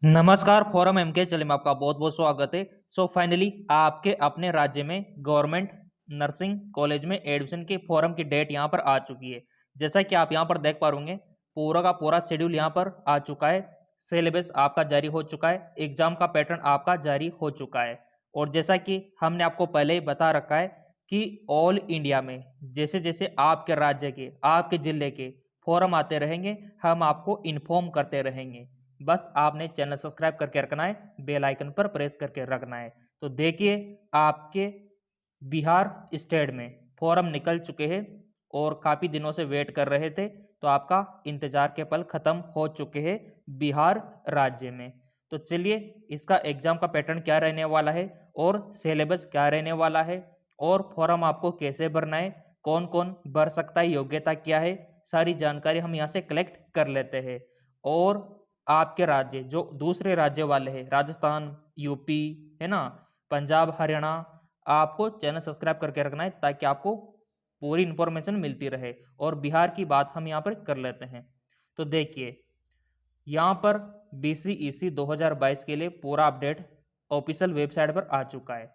नमस्कार, forum MK channel में आपका बहुत बहुत स्वागत है। फाइनली आपके अपने राज्य में गवर्नमेंट नर्सिंग कॉलेज में एडमिशन की फॉर्म की डेट यहाँ पर आ चुकी है। जैसा कि आप यहाँ पर देख पा होंगे, पूरा का पूरा शेड्यूल यहाँ पर आ चुका है। सिलेबस आपका जारी हो चुका है, एग्जाम का पैटर्न आपका जारी हो चुका है। और जैसा कि हमने आपको पहले ही बता रखा है कि ऑल इंडिया में जैसे जैसे आपके राज्य के, आपके जिले के फॉर्म आते रहेंगे, हम आपको इन्फॉर्म करते रहेंगे। बस आपने चैनल सब्सक्राइब करके रखना है, बेल आइकन पर प्रेस करके रखना है। तो देखिए, आपके बिहार स्टेट में फॉर्म निकल चुके हैं और काफ़ी दिनों से वेट कर रहे थे, तो आपका इंतजार के पल खत्म हो चुके हैं बिहार राज्य में। तो चलिए, इसका एग्जाम का पैटर्न क्या रहने वाला है और सिलेबस क्या रहने वाला है और फॉर्म आपको कैसे भरना है, कौन कौन भर सकता है, योग्यता क्या है, सारी जानकारी हम यहाँ से कलेक्ट कर लेते हैं। और आपके राज्य जो दूसरे राज्य वाले हैं, राजस्थान, यूपी, है ना, पंजाब, हरियाणा, आपको चैनल सब्सक्राइब करके रखना है ताकि आपको पूरी इंफॉर्मेशन मिलती रहे। और बिहार की बात हम यहाँ पर कर लेते हैं। तो देखिए, यहाँ पर BCEC 2022 के लिए पूरा अपडेट ऑफिशियल वेबसाइट पर आ चुका है।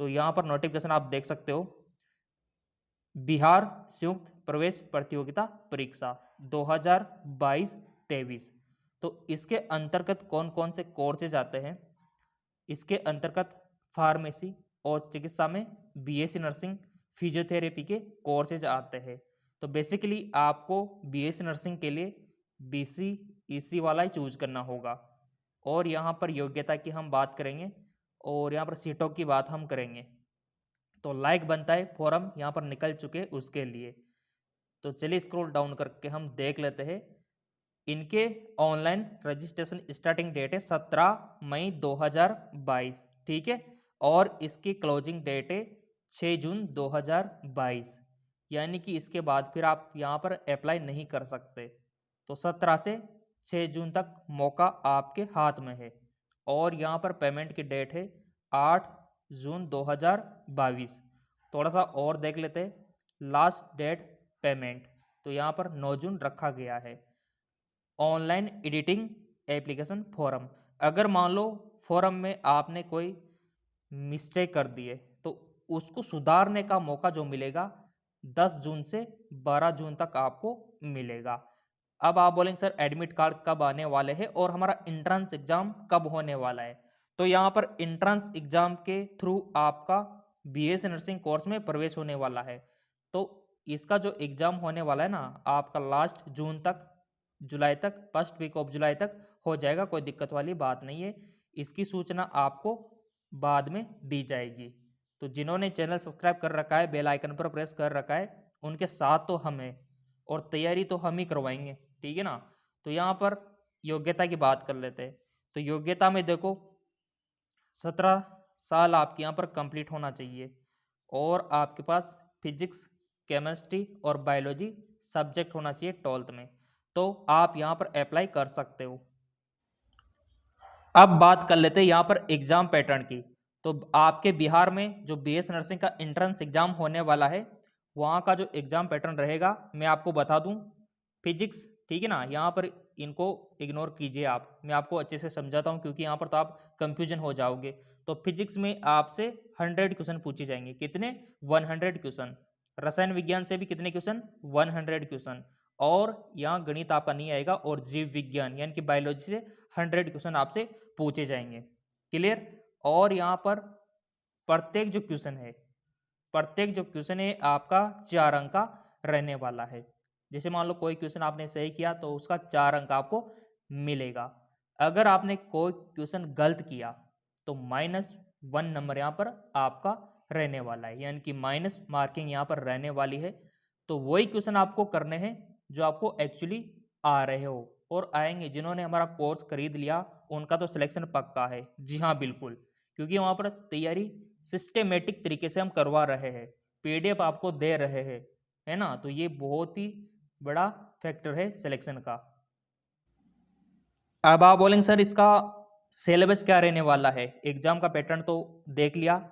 तो यहाँ पर नोटिफिकेशन आप देख सकते हो, बिहार संयुक्त प्रवेश प्रतियोगिता परीक्षा 2022-23। तो इसके अंतर्गत कौन कौन से कोर्सेज आते हैं? इसके अंतर्गत फार्मेसी और चिकित्सा में BSc नर्सिंग, फिजियोथेरेपी के कोर्सेज आते हैं। तो बेसिकली आपको BSc नर्सिंग के लिए BCEC वाला ही चूज करना होगा। और यहाँ पर योग्यता की हम बात करेंगे और यहाँ पर सीटों की बात हम करेंगे। तो लाइक बनता है, फॉर्म यहाँ पर निकल चुके उसके लिए। तो चलिए स्क्रॉल डाउन करके हम देख लेते हैं। इनके ऑनलाइन रजिस्ट्रेशन स्टार्टिंग डेट है 17 मई 2022, ठीक है। और इसकी क्लोजिंग डेट है 6 जून 2022, यानी कि इसके बाद फिर आप यहाँ पर अप्लाई नहीं कर सकते। तो 17 से 6 जून तक मौका आपके हाथ में है। और यहाँ पर पेमेंट की डेट है 8 जून 2022। थोड़ा सा और देख लेते हैं, लास्ट डेट पेमेंट तो यहाँ पर 9 जून रखा गया है। ऑनलाइन एडिटिंग एप्लीकेशन फॉर्म, अगर मान लो फॉर्म में आपने कोई मिस्टेक कर दी है तो उसको सुधारने का मौका जो मिलेगा 10 जून से 12 जून तक आपको मिलेगा। अब आप बोलेंगे सर एडमिट कार्ड कब आने वाले हैं और हमारा इंट्रेंस एग्जाम कब होने वाला है? तो यहाँ पर इंट्रेंस एग्जाम के थ्रू आपका BSc नर्सिंग कोर्स में प्रवेश होने वाला है। तो इसका जो एग्जाम होने वाला है ना, आपका लास्ट जून तक, जुलाई तक, फर्स्ट वीक ऑफ जुलाई तक हो जाएगा। कोई दिक्कत वाली बात नहीं है। इसकी सूचना आपको बाद में दी जाएगी। तो जिन्होंने चैनल सब्सक्राइब कर रखा है, बेल आइकन पर प्रेस कर रखा है, उनके साथ तो हम हैं और तैयारी तो हम ही करवाएंगे, ठीक है ना। तो यहाँ पर योग्यता की बात कर लेते हैं। तो योग्यता में देखो, 17 साल आपके यहाँ पर कंप्लीट होना चाहिए और आपके पास फिजिक्स, केमिस्ट्री और बायोलॉजी सब्जेक्ट होना चाहिए 12th में। तो आप यहाँ पर अप्लाई कर सकते हो। अब बात कर लेते हैं यहाँ पर एग्जाम पैटर्न की। तो आपके बिहार में जो BS नर्सिंग का एंट्रेंस एग्जाम होने वाला है, वहाँ का जो एग्जाम पैटर्न रहेगा मैं आपको बता दूँ। फिजिक्स, ठीक है ना, यहाँ पर इनको इग्नोर कीजिए आप, मैं आपको अच्छे से समझाता हूँ क्योंकि यहाँ पर तो आप कंफ्यूजन हो जाओगे। तो फिजिक्स में आपसे 100 क्वेश्चन पूछे जाएंगे। कितने? 100 क्वेश्चन। रसायन विज्ञान से भी कितने क्वेश्चन? 100 क्वेश्चन। और यहाँ गणित आपका नहीं आएगा और जीव विज्ञान यानी कि बायोलॉजी से 100 क्वेश्चन आपसे पूछे जाएंगे। क्लियर? और यहाँ पर प्रत्येक जो क्वेश्चन है, प्रत्येक जो क्वेश्चन है आपका 4 अंक का रहने वाला है। जैसे मान लो कोई क्वेश्चन आपने सही किया तो उसका 4 अंक आपको मिलेगा। अगर आपने कोई क्वेश्चन गलत किया तो -1 नंबर यहाँ पर आपका रहने वाला है, यानी कि माइनस मार्किंग यहाँ पर रहने वाली है। तो वही क्वेश्चन आपको करने हैं जो आपको एक्चुअली आ रहे हो और आएंगे। जिन्होंने हमारा कोर्स खरीद लिया उनका तो सिलेक्शन पक्का है। जी हाँ, बिल्कुल, क्योंकि वहाँ पर तैयारी सिस्टेमेटिक तरीके से हम करवा रहे हैं, PDF आपको दे रहे हैं, है ना। तो ये बहुत ही बड़ा फैक्टर है सिलेक्शन का। अब आप बोलेंगे सर इसका सिलेबस क्या रहने वाला है? एग्जाम का पैटर्न तो देख लिया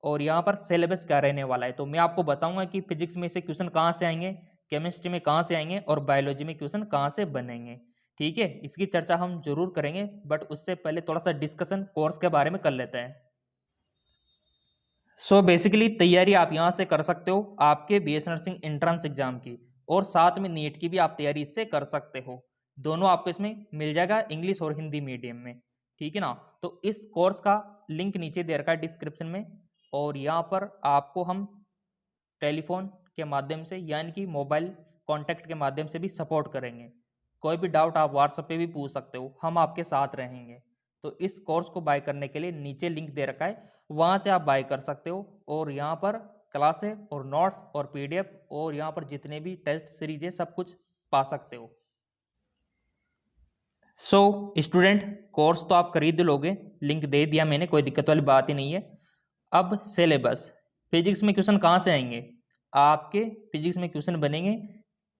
और यहाँ पर सिलेबस क्या रहने वाला है। तो मैं आपको बताऊंगा कि फिजिक्स में से क्वेश्चन कहाँ से आएंगे, केमिस्ट्री में कहाँ से आएंगे और बायोलॉजी में क्वेश्चन कहाँ से बनेंगे, ठीक है, इसकी चर्चा हम जरूर करेंगे, बट उससे पहले थोड़ा सा डिस्कशन कोर्स के बारे में कर लेते हैं। सो बेसिकली तैयारी आप यहाँ से कर सकते हो आपके बीएससी नर्सिंग एंट्रेंस एग्जाम की, और साथ में नीट की भी आप तैयारी इससे कर सकते हो। दोनों आपको इसमें मिल जाएगा, इंग्लिश और हिंदी मीडियम में, ठीक है ना। तो इस कोर्स का लिंक नीचे दे रखा है डिस्क्रिप्शन में, और यहाँ पर आपको हम टेलीफोन के माध्यम से यानी कि मोबाइल कॉन्टैक्ट के माध्यम से भी सपोर्ट करेंगे। कोई भी डाउट आप व्हाट्सएप पे भी पूछ सकते हो, हम आपके साथ रहेंगे। तो इस कोर्स को बाय करने के लिए नीचे लिंक दे रखा है, वहाँ से आप बाय कर सकते हो, और यहाँ पर क्लास है और नोट्स और पीडीएफ और यहाँ पर जितने भी टेस्ट सीरीज है सब कुछ पा सकते हो। सो स्टूडेंट, कोर्स तो आप खरीद लोगे, लिंक दे दिया मैंने, कोई दिक्कत वाली बात ही नहीं है। अब सिलेबस, फिजिक्स में क्वेश्चन कहाँ से आएंगे? आपके फिजिक्स में क्वेश्चन बनेंगे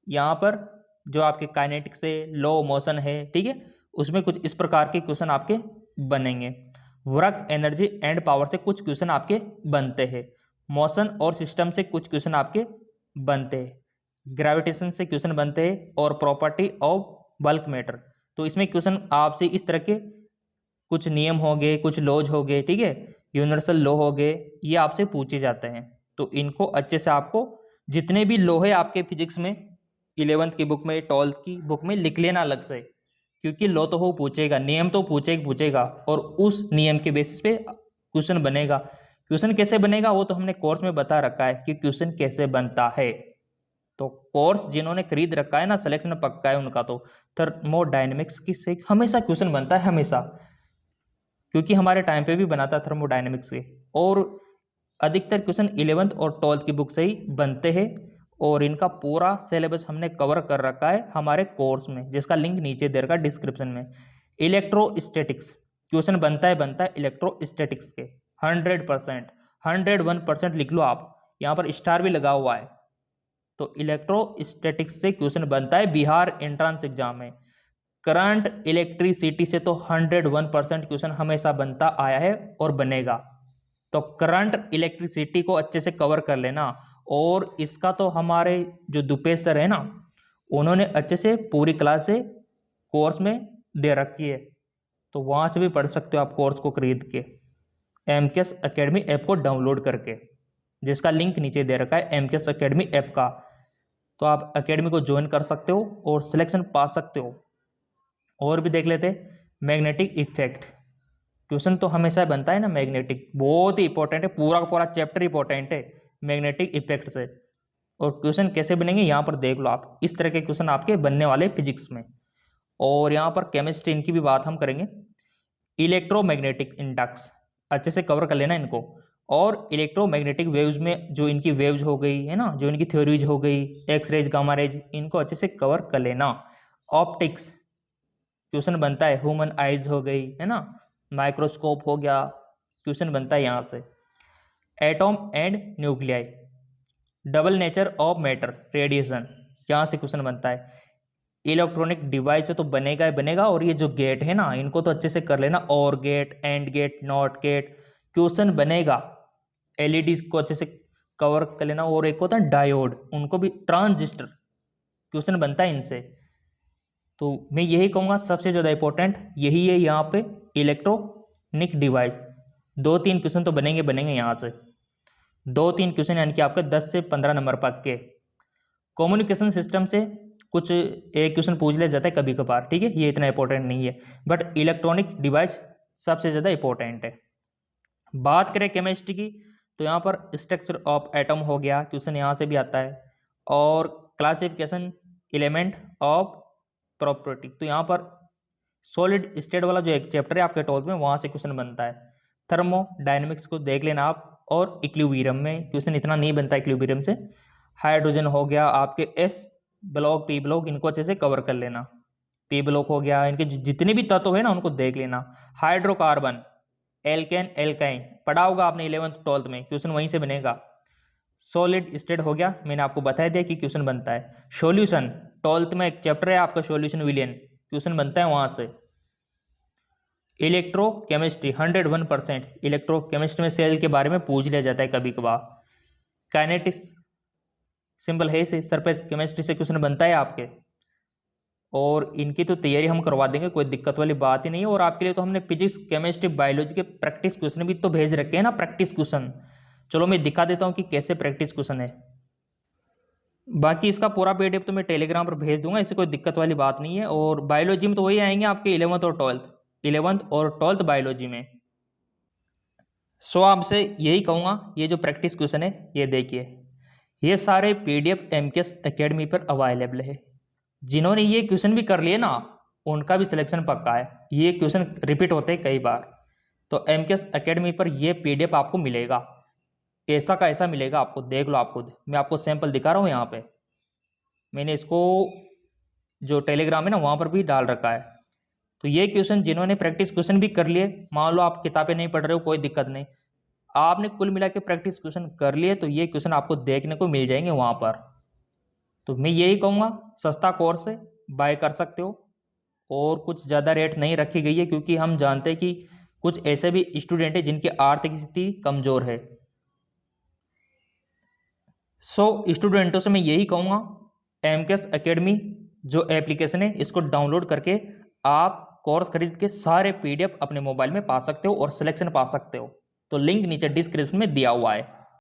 यहाँ पर जो आपके काइनेटिक्स से लो मोशन है, ठीक है, उसमें कुछ इस प्रकार के क्वेश्चन आपके बनेंगे। वर्क, एनर्जी एंड पावर से कुछ क्वेश्चन आपके बनते हैं। मोशन और सिस्टम से कुछ क्वेश्चन आपके बनते हैं। ग्रेविटेशन से क्वेश्चन बनते हैं, और प्रॉपर्टी ऑफ बल्क मैटर। तो इसमें क्वेश्चन आपसे इस तरह के कुछ नियम हो गए, कुछ लॉज हो गए, ठीक है, यूनिवर्सल लॉ हो गए, ये आपसे पूछे जाते हैं। तो इनको अच्छे से आपको जितने भी लॉ है आपके फिजिक्स में 11th की बुक में, 12th की बुक में लिख लेना अलग से, क्योंकि लॉ तो वो पूछेगा, नियम तो पूछेगा, और उस नियम के बेसिस पे क्वेश्चन बनेगा। क्वेश्चन कैसे बनेगा वो तो हमने कोर्स में बता रखा है कि क्वेश्चन कैसे बनता है। तो कोर्स जिन्होंने खरीद रखा है ना, सिलेक्शन पक्का है उनका, तो थर्मोडायनेमिक्स की से हमेशा क्वेश्चन बनता है, हमेशा, क्योंकि हमारे टाइम पे भी बना था थर्मोडायनेमिक्स के, और अधिकतर क्वेश्चन 11th और 12th की बुक से ही बनते हैं, और इनका पूरा सिलेबस हमने कवर कर रखा है हमारे कोर्स में, जिसका लिंक नीचे दे रखा है डिस्क्रिप्शन में। इलेक्ट्रोस्टैटिक्स क्वेश्चन बनता है इलेक्ट्रोस्टैटिक्स के 100%, 101% लिख लो आप, यहाँ पर स्टार भी लगा हुआ है। तो इलेक्ट्रोस्टैटिक्स से क्वेश्चन बनता है बिहार एंट्रेंस एग्जाम में। करंट इलेक्ट्रिसिटी से तो 101% क्वेश्चन हमेशा बनता आया है और बनेगा। तो करंट इलेक्ट्रिसिटी को अच्छे से कवर कर लेना, और इसका तो हमारे जो दुपेश सर है ना, उन्होंने अच्छे से पूरी क्लास से कोर्स में दे रखी है, तो वहाँ से भी पढ़ सकते हो आप कोर्स को खरीद के, एमकेएस एकेडमी ऐप को डाउनलोड करके, जिसका लिंक नीचे दे रखा है एमकेएस एकेडमी ऐप का। तो आप एकेडमी को ज्वाइन कर सकते हो और सिलेक्शन पा सकते हो। और भी देख लेते, मैग्नेटिक इफेक्ट क्वेश्चन तो हमेशा बनता है ना, मैग्नेटिक बहुत ही इंपॉर्टेंट है, पूरा का पूरा चैप्टर इंपॉर्टेंट है मैग्नेटिक इफेक्ट से। और क्वेश्चन कैसे बनेंगे यहाँ पर देख लो आप, इस तरह के क्वेश्चन आपके बनने वाले फिजिक्स में। और यहाँ पर केमिस्ट्री, इनकी भी बात हम करेंगे। इलेक्ट्रोमैग्नेटिक इंडक्स अच्छे से कवर कर लेना इनको, और इलेक्ट्रोमैग्नेटिक वेव्स में जो इनकी वेव्स हो गई है ना, जो इनकी थ्योरीज हो गई, एक्स रेज, गामा रेज, इनको अच्छे से कवर कर लेना। ऑप्टिक्स क्वेश्चन बनता है, ह्यूमन आइज हो गई है ना, माइक्रोस्कोप हो गया, क्वेश्चन बनता है यहाँ से। Atom and nuclei, double nature of matter, radiation, यहाँ से क्वेश्चन बनता है। इलेक्ट्रॉनिक डिवाइस तो बनेगा ही बनेगा, और ये जो गेट है ना, इनको तो अच्छे से कर लेना, और gate, and gate, not gate, question बनेगा। एलईडी को अच्छे से कवर कर लेना, और एक होता है डायोड, उनको भी, ट्रांजिस्टर, क्वेश्चन बनता है इनसे। तो मैं यही कहूँगा सबसे ज़्यादा इंपॉर्टेंट यही है यहाँ पे, इलेक्ट्रॉनिक डिवाइस। 2-3 क्वेश्चन तो बनेंगे यहाँ से, 2-3 क्वेश्चन, यानी कि आपके 10 से 15 नंबर पक्के। कम्युनिकेशन सिस्टम से कुछ एक क्वेश्चन पूछ लिया जाता है कभी कभार, ठीक है, ये इतना इंपॉर्टेंट नहीं है, बट इलेक्ट्रॉनिक डिवाइस सबसे ज़्यादा इंपॉर्टेंट है। बात करें केमिस्ट्री की, तो यहाँ पर स्ट्रक्चर ऑफ एटम हो गया, क्वेश्चन यहाँ से भी आता है, और क्लासिफिकेशन एलिमेंट ऑफ प्रॉपर्टी, तो यहाँ पर सॉलिड स्टेट वाला जो एक चैप्टर है आपके 12th में, वहाँ से क्वेश्चन बनता है। थर्मोडायनेमिक्स को देख लेना आप, और इक्विलिब्रियम में क्वेश्चन इतना नहीं बनता इक्विलिब्रियम से। हाइड्रोजन हो गया आपके, एस ब्लॉक, पी ब्लॉक, इनको अच्छे से कवर कर लेना। पी ब्लॉक हो गया, इनके जितने भी तत्व है ना उनको देख लेना। हाइड्रोकार्बन, एल्केन, एल्काइन, पढ़ा होगा आपने 11th 12th में, क्वेश्चन वहीं से बनेगा। सॉलिड स्टेट हो गया, मैंने आपको बता दिया कि क्वेश्चन बनता है। सॉल्यूशन, 12th में एक चैप्टर है आपका सॉल्यूशन विलियन, क्वेश्चन बनता है वहां से। इलेक्ट्रोकेमिस्ट्री 101%, इलेक्ट्रोकेमिस्ट्री में सेल के बारे में पूछ लिया जाता है कभी कभार। काइनेटिक्स सिंपल है से, सरफेस केमिस्ट्री से क्वेश्चन बनता है आपके। और इनकी तो तैयारी हम करवा देंगे, कोई दिक्कत वाली बात ही नहीं है। और आपके लिए तो हमने फिजिक्स, केमिस्ट्री, बायोलॉजी के प्रैक्टिस क्वेश्चन भी तो भेज रखे हैं ना, प्रैक्टिस क्वेश्चन। चलो मैं दिखा देता हूँ कि कैसे प्रैक्टिस क्वेश्चन है। बाकी इसका पूरा पीडीएफ तो मैं टेलीग्राम पर भेज दूंगा, इससे कोई दिक्कत वाली बात नहीं है। और बायोलॉजी में तो वही आएंगे आपके 11th और 12th बायोलॉजी में। सो आपसे यही कहूँगा, ये जो प्रैक्टिस क्वेश्चन है ये देखिए, ये सारे पीडीएफ एमकेएस एकेडमी पर अवेलेबल है। जिन्होंने ये क्वेश्चन भी कर लिए ना, उनका भी सिलेक्शन पक्का है। ये क्वेश्चन रिपीट होते हैं कई बार, तो एमकेएस एकेडमी पर ये पीडीएफ आपको मिलेगा, ऐसा का ऐसा मिलेगा आपको। देख लो आप खुद, मैं आपको सैंपल दिखा रहा हूँ यहाँ पे, मैंने इसको जो टेलीग्राम है ना वहाँ पर भी डाल रखा है। तो ये क्वेश्चन जिन्होंने प्रैक्टिस क्वेश्चन भी कर लिए, मान लो आप किताबें नहीं पढ़ रहे हो, कोई दिक्कत नहीं, आपने कुल मिला के प्रैक्टिस क्वेश्चन कर लिए, तो ये क्वेश्चन आपको देखने को मिल जाएंगे वहाँ पर। तो मैं यही कहूँगा, सस्ता कोर्स है, बाय कर सकते हो। और कुछ ज़्यादा रेट नहीं रखी गई है, क्योंकि हम जानते हैं कि कुछ ऐसे भी स्टूडेंट हैं जिनकी आर्थिक स्थिति कमज़ोर है। सो स्टूडेंटों से मैं यही कहूँगा, एमकेएस एकेडमी जो एप्लीकेशन है इसको डाउनलोड करके आप कोर्स खरीद के सारे पीडीएफ अपने मोबाइल में पा सकते हो और सिलेक्शन पा सकते हो। तो लिंक नीचे डिस्क्रिप्शन में दिया हुआ है।